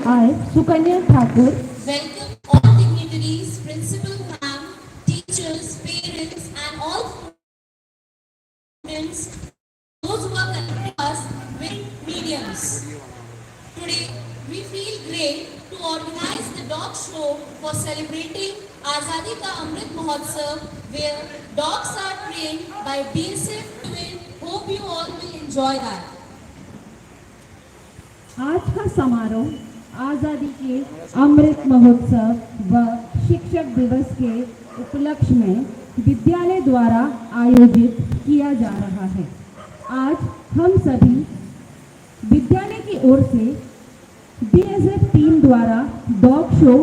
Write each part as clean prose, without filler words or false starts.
I, Sukanya Thakur, welcome all dignitaries, principal ma'am, teachers, parents, and all students, those who are connecting us with mediums. Today, we feel great to organize the dog show for celebrating Azadi Ka Amrit Mahotsav, where dogs are trained by BSF Twin. Hope you all will enjoy that. आज का समारोह आज़ादी के अमृत महोत्सव व शिक्षक दिवस के उपलक्ष्य में विद्यालय द्वारा आयोजित किया जा रहा है। आज हम सभी विद्यालय की ओर से बीएसएफ टीम द्वारा डॉग शो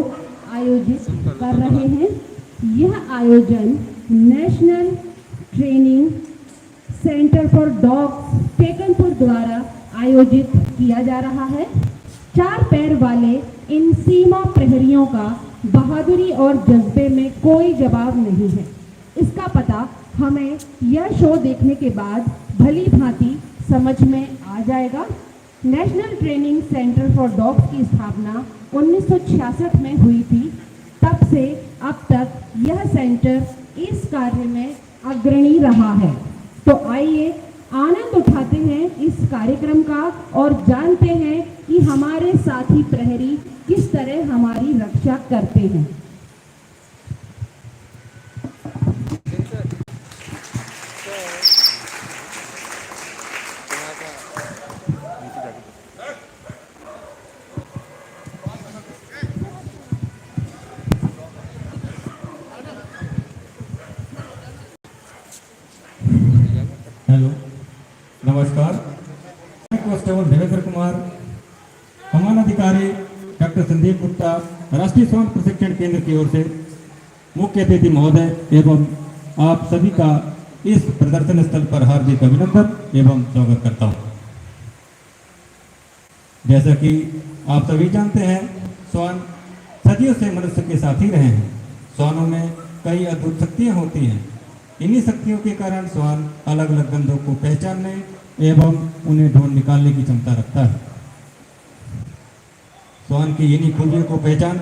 आयोजित कर रहे हैं। यह आयोजन national training centre for dogs Tekanpur द्वारा आयोजित किया जा रहा है। 4 पैर वाले इन सीमा प्रहरियों का बहादुरी और जज्बे में कोई जवाब नहीं है। इसका पता हमें यह शो देखने के बाद भली भांति समझ में आ जाएगा। National training centre for dogs की स्थापना 1966 में हुई थी। तब से अब तक यह सेंटर इस कार्य में अग्रणी रहा है। तो आइए आनंद उठाते हैं इस कार्यक्रम का और जानते हैं कि हमारे साथी प्रहरी किस तरह हमारी रक्षा करते हैं। हेलो, नमस्कार। कांस्टेबल देवेंद्र कुमार, कमान अधिकारी डॉक्टर संदीप गुप्ता, राष्ट्रीय स्वास्थ्य प्रशिक्षण केंद्र की ओर से मुख्य अतिथि महोदय एवं आप सभी का इस प्रदर्शन स्थल पर हार्दिक अभिनंदन एवं स्वागत करता हूं। जैसा कि आप सभी जानते हैं, श्वान सदियों से मनुष्य के साथ ही रहे हैं। श्वानों में कई अद्भुत शक्तियां होती हैं। इन्हीं शक्तियों के कारण श्वान अलग अलग गंधों को पहचानने एवं उन्हें ढूंढ निकालने की क्षमता रखता है। श्वान की इन्हीं खूबियों को पहचान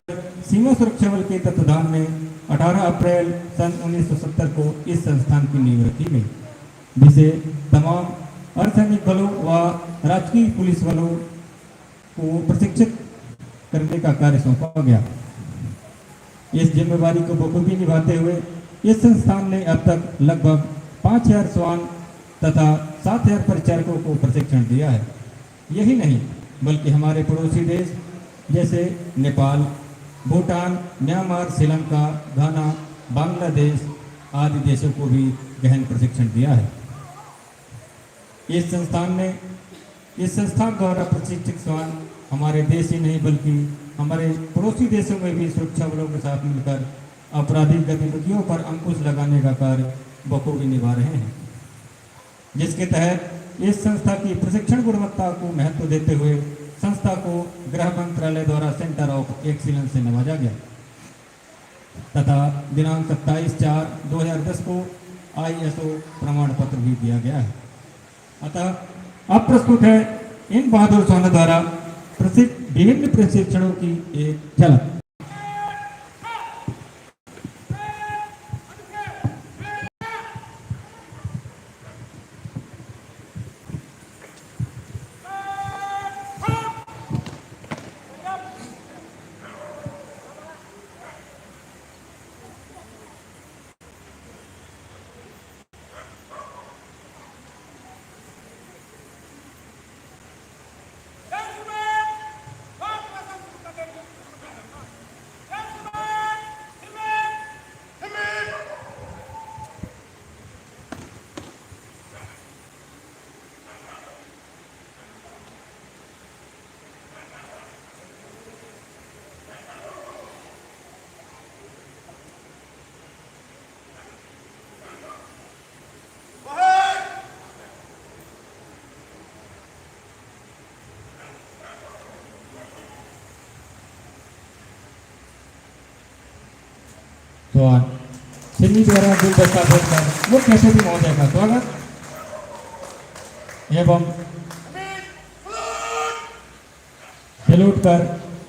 सीमा सुरक्षा बल के तत्वाधान में 18 अप्रैल सन 1970 को इस संस्थान की नींव रखी गई, जिसे तमाम अर्धसैनिक बलों व राजकीय पुलिस बलों को प्रशिक्षित करने का कार्य सौंपा गया। इस जिम्मेवारी को बखूबी निभाते हुए इस संस्थान ने अब तक लगभग 5000 श्वान तथा 7000 परिचारकों को प्रशिक्षण दिया है। यही नहीं बल्कि हमारे पड़ोसी देश जैसे नेपाल, भूटान, म्यांमार, श्रीलंका, घाना, बांग्लादेश आदि देशों को भी गहन प्रशिक्षण दिया है। इस संस्थान द्वारा प्रशिक्षित श्वान हमारे देश ही नहीं बल्कि हमारे पड़ोसी देशों में भी सुरक्षा बलों के साथ मिलकर आपराधिक गतिविधियों पर अंकुश लगाने का कार्य बखूबी निभा रहे हैं, जिसके तहत इस संस्था की प्रशिक्षण गुणवत्ता को महत्व देते हुए संस्था को गृह मंत्रालय द्वारा सेंटर ऑफ एक्सीलेंस से नवाजा गया तथा दिनांक 27/4/2010 को ISO प्रमाण पत्र भी दिया गया है। अतः अब प्रस्तुत है इन बहादुर श्वानों द्वारा प्रसिद्ध विभिन्न प्रशिक्षणों की एक झलक। श्वान सिन्नी द्वारा गुलदस्ता भेजकर मुख्य अतिथि महोदय का स्वागत एवं सैल्यूट कर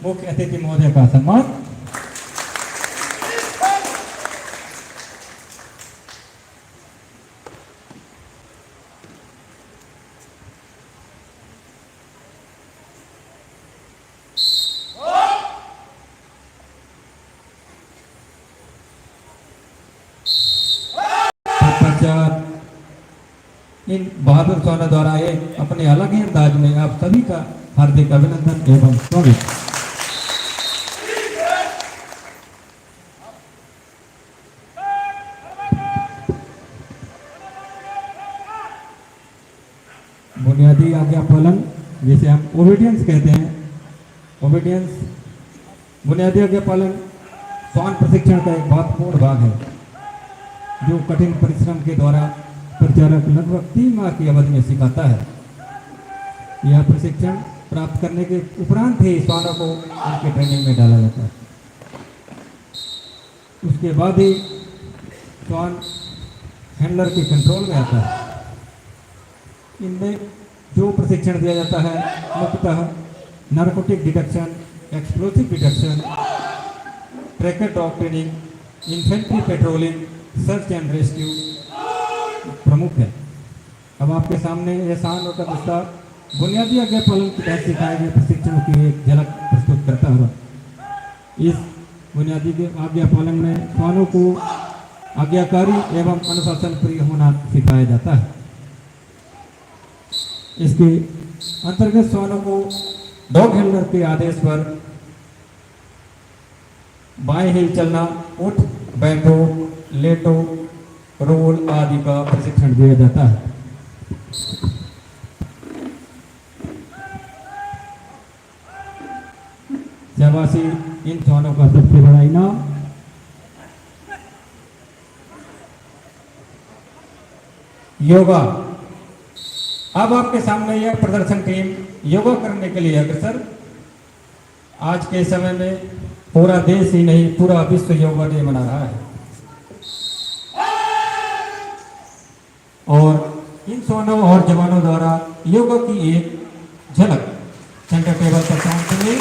मुख्य अतिथि महोदय का सम्मान। इन बहादुर श्वानों द्वारा एक अपने अलग ही अंदाज में आप सभी का हार्दिक अभिनंदन एवं स्वागत। बुनियादी आज्ञा पालन जिसे हम ओबीडियंस कहते हैं, ओबीडियंस बुनियादी आज्ञा पालन श्वान प्रशिक्षण का एक महत्वपूर्ण भाग है, जो कठिन परिश्रम के द्वारा परिचारक लगभग 3 माह की अवधि में सिखाता है। यह प्रशिक्षण प्राप्त करने के उपरांत ही श्वानों को उनके ट्रेनिंग में डाला जाता है। उसके बाद ही श्वान हैंडलर के कंट्रोल में आता है। इनमें जो प्रशिक्षण दिया जाता है मुख्यतः narcotic detection, explosive detection, tracker dog training, infantry patrolling, search and rescue प्रमुख है। अब आपके सामने यह शान और दस्ता बुनियादी आज्ञा पालन के तहत सिखाए गए प्रशिक्षण की एक झलक प्रस्तुत करता हुआ। इस बुनियादी आज्ञा पालन में श्वानों को आज्ञाकारी एवं अनुशासन प्रिय होना सिखाया जाता है। इसके अंतर्गत श्वानों को डॉग हैंडलर के आदेश पर बाएं हिल चलना, उठ, बैठो, लेटो, रोल आदि का प्रशिक्षण दिया जाता है। शाबाशी इन श्वानों का सबसे बड़ा इनाम योगा। अब आपके सामने यह प्रदर्शन टीम योगा करने के लिए अग्रसर। आज के समय में पूरा देश ही नहीं पूरा विश्व योगा डे मना रहा है और इन श्वानों और जवानों द्वारा योगा की एक झलक सेंटर टेबल पर सुनिए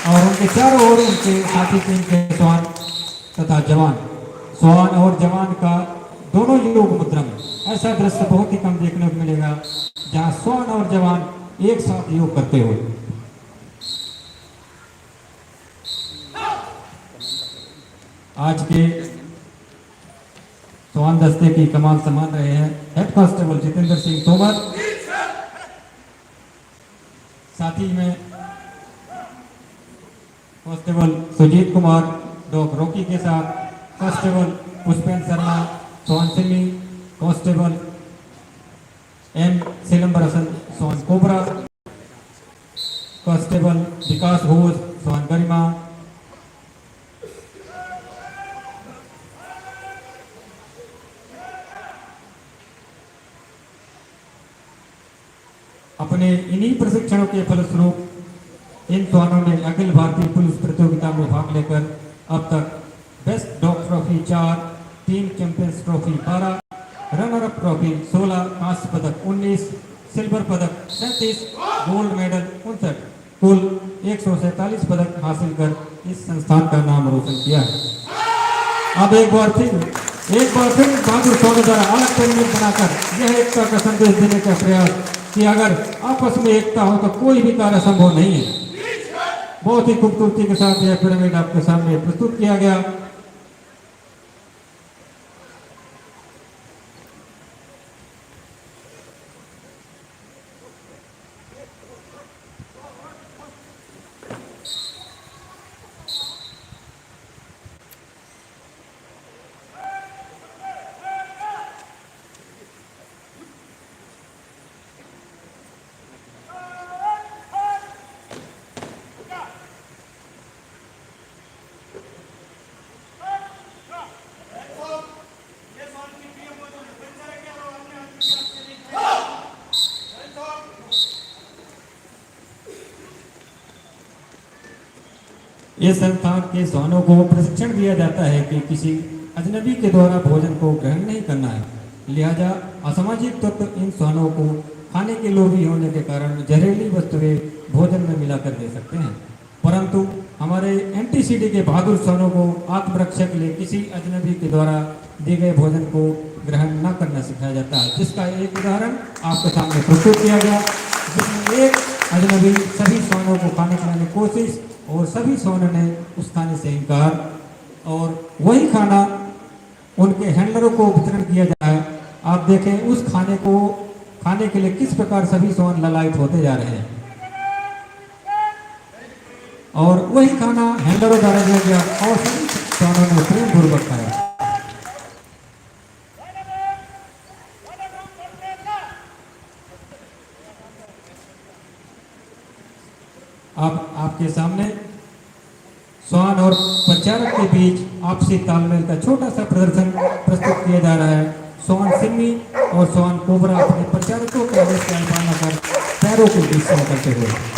और उनके चारों ओर उनके साथी टीम के श्वान तथा जवान, श्वान और जवान का दोनों योग मुद्रा में ऐसा दृश्य बहुत ही कम देखने को मिलेगा जहां श्वान और जवान एक साथ योग करते हुए। आज के श्वान दस्ते की कमान संभाल रहे हैं हेड कांस्टेबल जितेंद्र सिंह तोमर, साथ ही में constable Sujit Kumar dog Rocky के साथ कांस्टेबल पुष्पेंद्र शर्मा श्वान सिमी, कांस्टेबल एम सिलंबर हसन श्वान कोबरा, कांस्टेबल विकास घोष श्वान गरिमा, अपने इन्हीं प्रशिक्षणों के फलस्वरूप इन श्वानों ने अखिल भारतीय पुलिस प्रतियोगिता में भाग लेकर अब तक best dog trophy 4, team champions trophy 12, runner up trophy 16, कांस्य पदक 19, सिल्वर पदक 37, गोल्ड मेडल 59, कुल 147 पदक हासिल कर इस संस्थान का नाम रोशन किया है। अब एक बार फिर बहादुर श्वानों द्वारा अलग टूर्नामेंट बनाकर यह एकता का संदेश देने का प्रयास कि अगर आपस में एकता हो तो कोई भी कार्य संभव नहीं है। बहुत ही खूबसूरती के साथ यह पिरामिड आपके सामने प्रस्तुत किया गया। इस संस्थान के श्वानों को प्रशिक्षण दिया जाता है कि किसी अजनबी के द्वारा भोजन को ग्रहण नहीं करना है। लिहाजा असामाजिक तत्व इन श्वानों को खाने के लोभी होने के कारण जहरीली वस्तुएं भोजन में मिलाकर दे सकते हैं, परंतु हमारे एनटीसीडी के बहादुर श्वानों को आत्मरक्षा के लिए किसी अजनबी के द्वारा दिए गए भोजन को ग्रहण न करना सिखाया जाता है, जिसका एक उदाहरण आपके सामने प्रस्तुत किया गया, जिसमें एक अजनबी सभी श्वानों को खाने खिलाने की कोशिश और सभी श्वानों ने उस खाने से इनकार, और वही खाना उनके हैंडलरों को वितरण किया जाए। आप देखें उस खाने को खाने के लिए किस प्रकार सभी श्वान ललायत होते जा रहे हैं, और वही खाना हैंडलरों द्वारा दिया गया और सभी श्वानों ने प्रेम पूर्वक खाया। अब आपके सामने श्वान और परिचारक के बीच आपसी तालमेल का छोटा सा प्रदर्शन प्रस्तुत किया जा रहा है। श्वान सिम्मी और श्वान कोबरा अपने परिचारकों के आदेश का पालना कर पैरों के बीच से करते हुए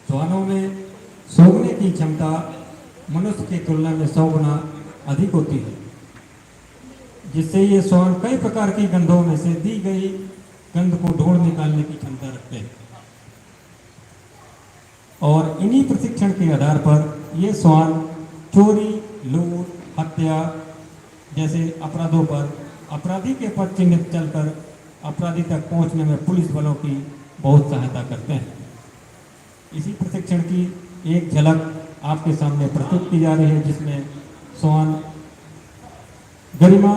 श्वानों में सूंघने की क्षमता मनुष्य की तुलना में 100 गुना अधिक होती है, जिससे ये श्वान कई प्रकार की गंधों में से दी गई गंध को ढूंढ निकालने की क्षमता रखते हैं, और इन्हीं प्रशिक्षण के आधार पर ये श्वान चोरी, लूट, हत्या जैसे अपराधों पर अपराधी के पद चिन्हित चलकर अपराधी तक पहुंचने में पुलिस बलों की बहुत सहायता करते हैं। इसी प्रशिक्षण की एक झलक आपके सामने प्रस्तुत की जा रही है, जिसमें श्वान गरिमा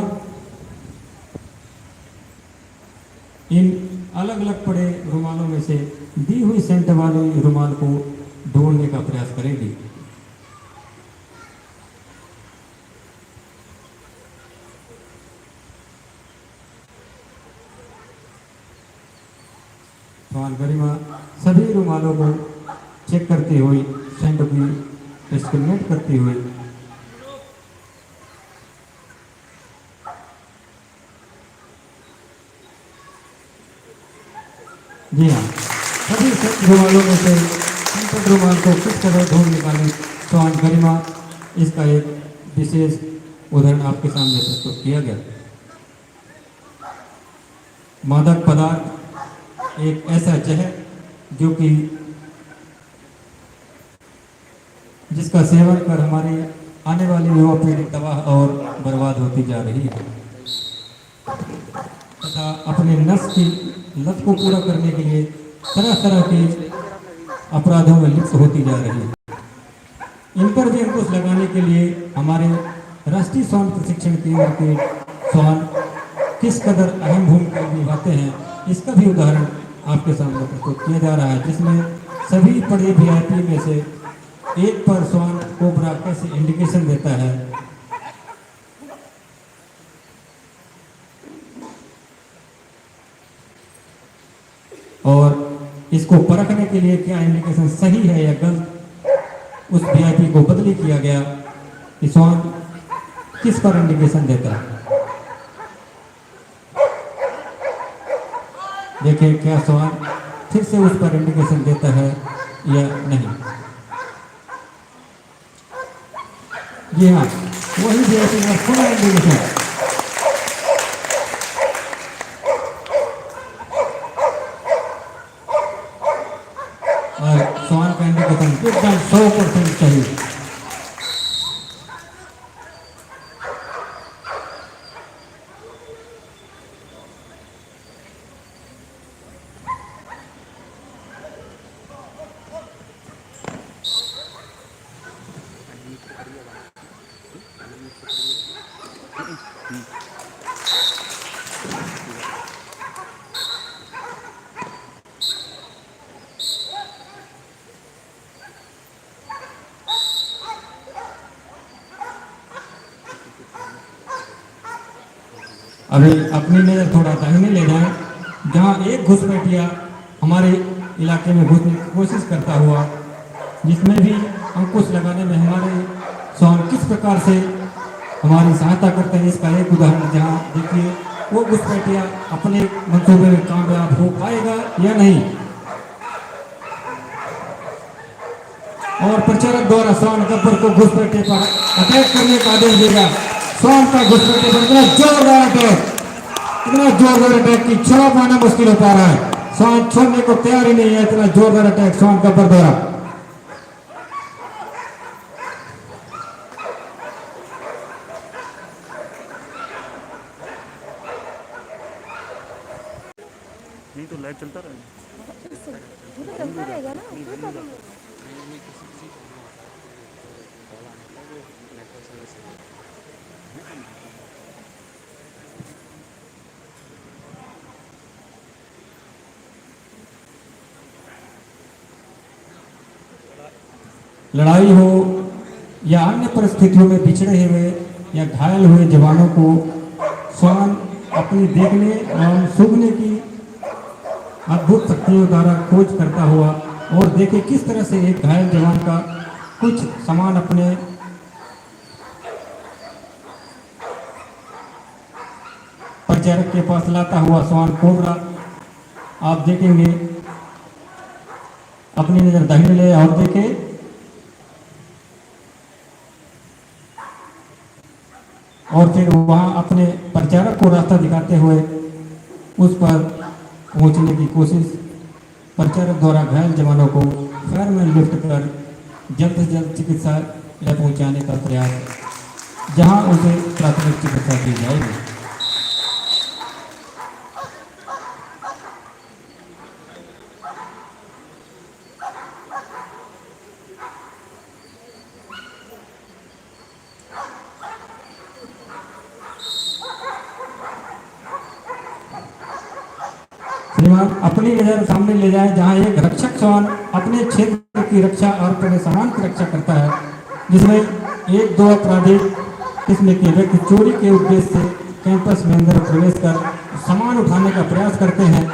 इन अलग अलग पड़े रुमालों में से दी हुई सेंट वाले रुमाल को ढूंढने का प्रयास करेगी। श्वान गरिमा सभी रुमालों को चेक करती हुई, सेंट की डिस्क्रिमिनेट करती हुई जी हाँ, सभी रुमालों में से सेंटेड रुमाल को किस तरह ढूंढ निकालें श्वान गरिमा, इसका एक विशेष उदाहरण आपके सामने प्रस्तुत किया गया। मादक पदार्थ एक ऐसा जहर जो कि जिसका सेवन कर हमारी आने वाली युवा पीढ़ी तबाह और बर्बाद होती जा रही है, तथा अपने नस की लत को पूरा करने के लिए तरह तरह के अपराधों में लिप्त होती जा रही है। इन पर भी अंकुश लगाने के लिए हमारे राष्ट्रीय श्वान प्रशिक्षण केंद्र के श्वान किस कदर अहम भूमिका निभाते हैं, इसका भी उदाहरण आपके सामने प्रस्तुत किया जा रहा है, जिसमें सभी पड़े VIP में से एक पर श्वान कोबरा कैसे इंडिकेशन देता है, और इसको परखने के लिए क्या इंडिकेशन सही है या गलत, उस VIP को बदली किया गया कि श्वान किस पर इंडिकेशन देता है? देखिए क्या सवाल फिर से उस पर इंडिकेशन देता है या नहीं। जी हाँ, वही दिया पूरा इंडिकेशन। और सवाल का इंडिकेशन एकदम 100% सही। अभी अपनी नज़र थोड़ा दाहिने ले जाएं, जहां एक घुसपैठिया हमारे इलाके में घुसने की कोशिश करता हुआ, जिसमें भी अंकुश लगाने में हमारे सवाल किस प्रकार से हमारी सहायता करते हैं, इसका एक उदाहरण जहां देखिए वो घुसपैठिया अपने मंसूबे में कामयाब हो पाएगा या नहीं। और प्रचारक द्वारा स्वान गब्बर को घुसपैठे पर अटैक करने का आदेश देगा। स्वान का घुसपैठे पर इतना जोरदार अटैक की छोड़ा पाना मुश्किल हो पा रहा है। स्वान छोड़ने को तैयार ही नहीं है, इतना जोरदार अटैक स्वान गब्बर द्वारा। नहीं तो लाइव चलता रहेगा। लड़ाई हो या अन्य परिस्थितियों में बिछड़े हुए या घायल हुए जवानों को स्वान अपनी देखने और सूंघने की अद्भुत शक्तियों द्वारा खोज करता हुआ, और देखे किस तरह से एक घायल जवान का कुछ सामान अपने परिचारक के पास लाता हुआ स्वान कोबरा आप देखेंगे। अपनी नजर दाहिने ले और देखे, और फिर वहां अपने परिचारक को रास्ता दिखाते हुए उस पर पहुंचने की कोशिश। परिचारक द्वारा घायल जवानों को फायर में लिफ्ट कर जल्द से जल्द चिकित्सालय पहुंचाने का प्रयास, जहां उसे प्राथमिक चिकित्सा दी जाएगी। श्रीमान अपनी नजर सामने ले जाए, जहां एक रक्षक श्वान अपने क्षेत्र की रक्षा और अपने सामान की रक्षा करता है, जिसमें एक दो अपराधी किस्म के व्यक्ति चोरी के उद्देश्य से कैंपस में अंदर प्रवेश कर सामान उठाने का प्रयास करते हैं,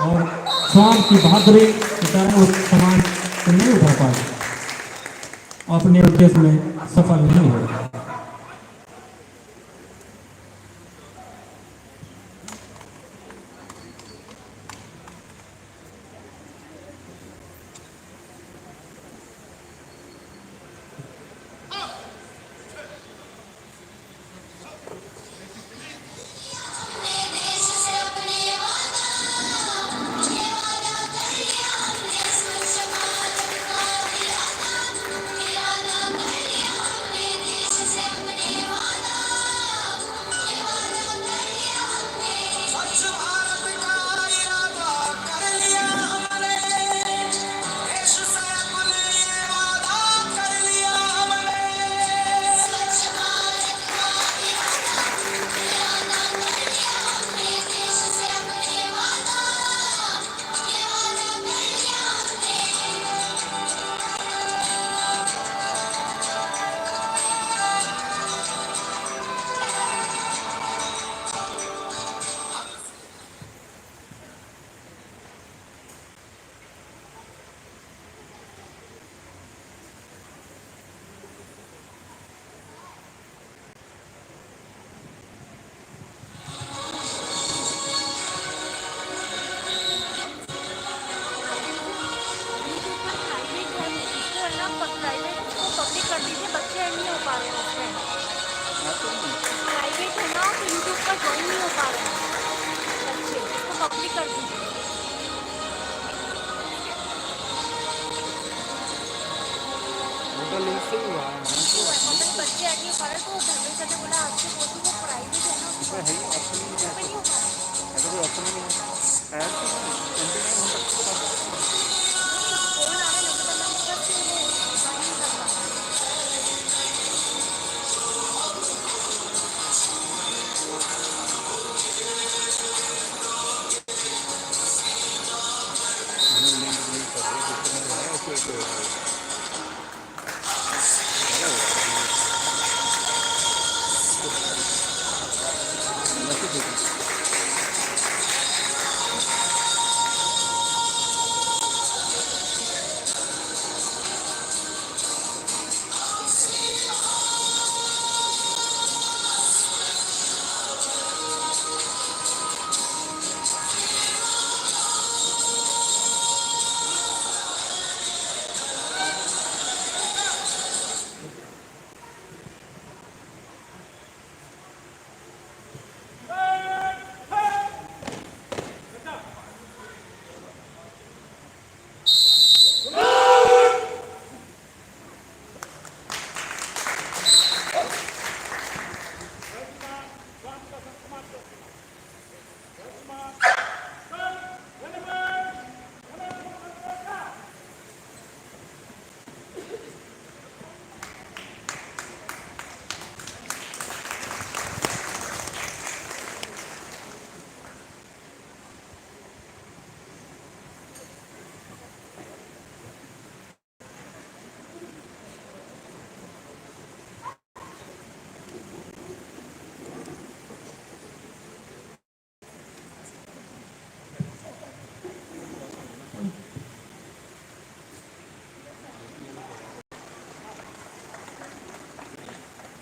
और श्वान की बहादुरी के कारण उस सामान को नहीं उठा पाए, अपने उद्देश्य में सफल नहीं हुए। पब्लिक कर दीजिए। वो लिंक से ही हुआ है इशू है, पता नहीं बच्चे ऐड नहीं हो पा रहे, तो धर्मेंद्र सर ने बोला आपसे बोल दूँ, वो प्राइवेट है ना, उसमें है ही ऑप्शन ही नहीं उसमें है, नहीं हो पा रहा। ऐसा कोई ऑप्शन ही नहीं है। ऐड तो है 29 घंटे तक तो कर सकते हैं। नहीं, फोन आ रहा है नमिता मैम के पास कि वो ज्वाइन नहीं कर पा रहा। मैंने लिंक डिलीट कर दिया, जिससे मेरे है उसे एक मैसेज भेजा।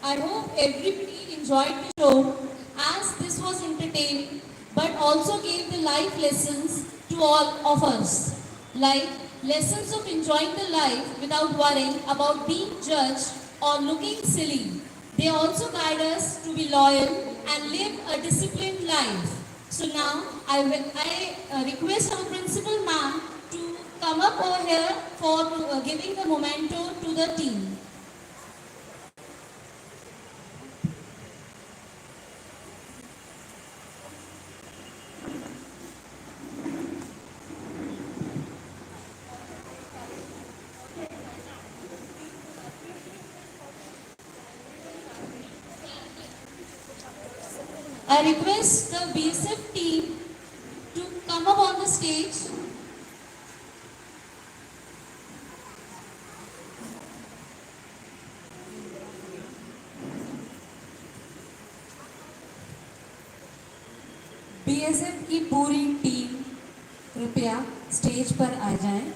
I hope everybody enjoyed the show as this was entertaining but also gave the life lessons to all of us. Like lessons of enjoying the life without worrying about being judged or looking silly. They also guide us to be loyal and live a disciplined life. So now I request our principal ma'am to come up over here for giving the memento to the team. I request the BSF team to come up on the stage. BSF की पूरी team कृपया stage पर आ जाएं।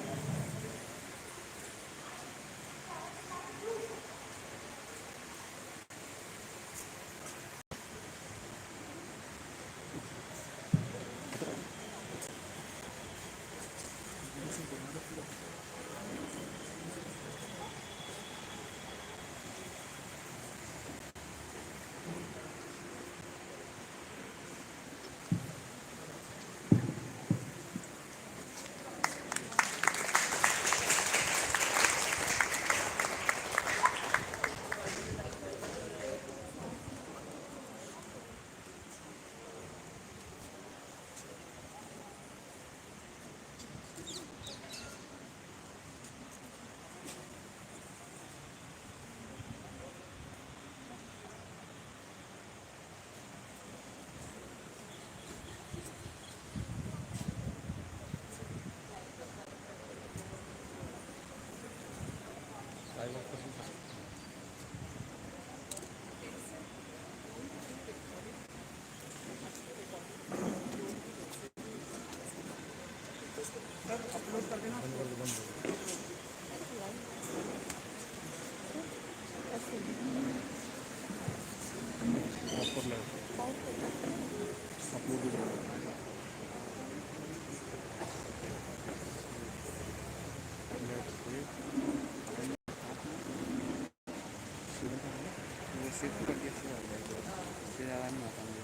Shift कर दिया, इससे ज़्यादा नहीं आता मुझे।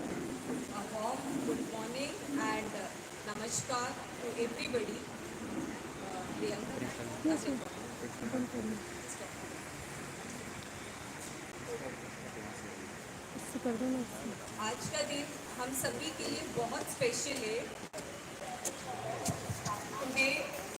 A warm good morning and namaskar to everybody. आज का दिन हम सभी के लिए बहुत स्पेशल है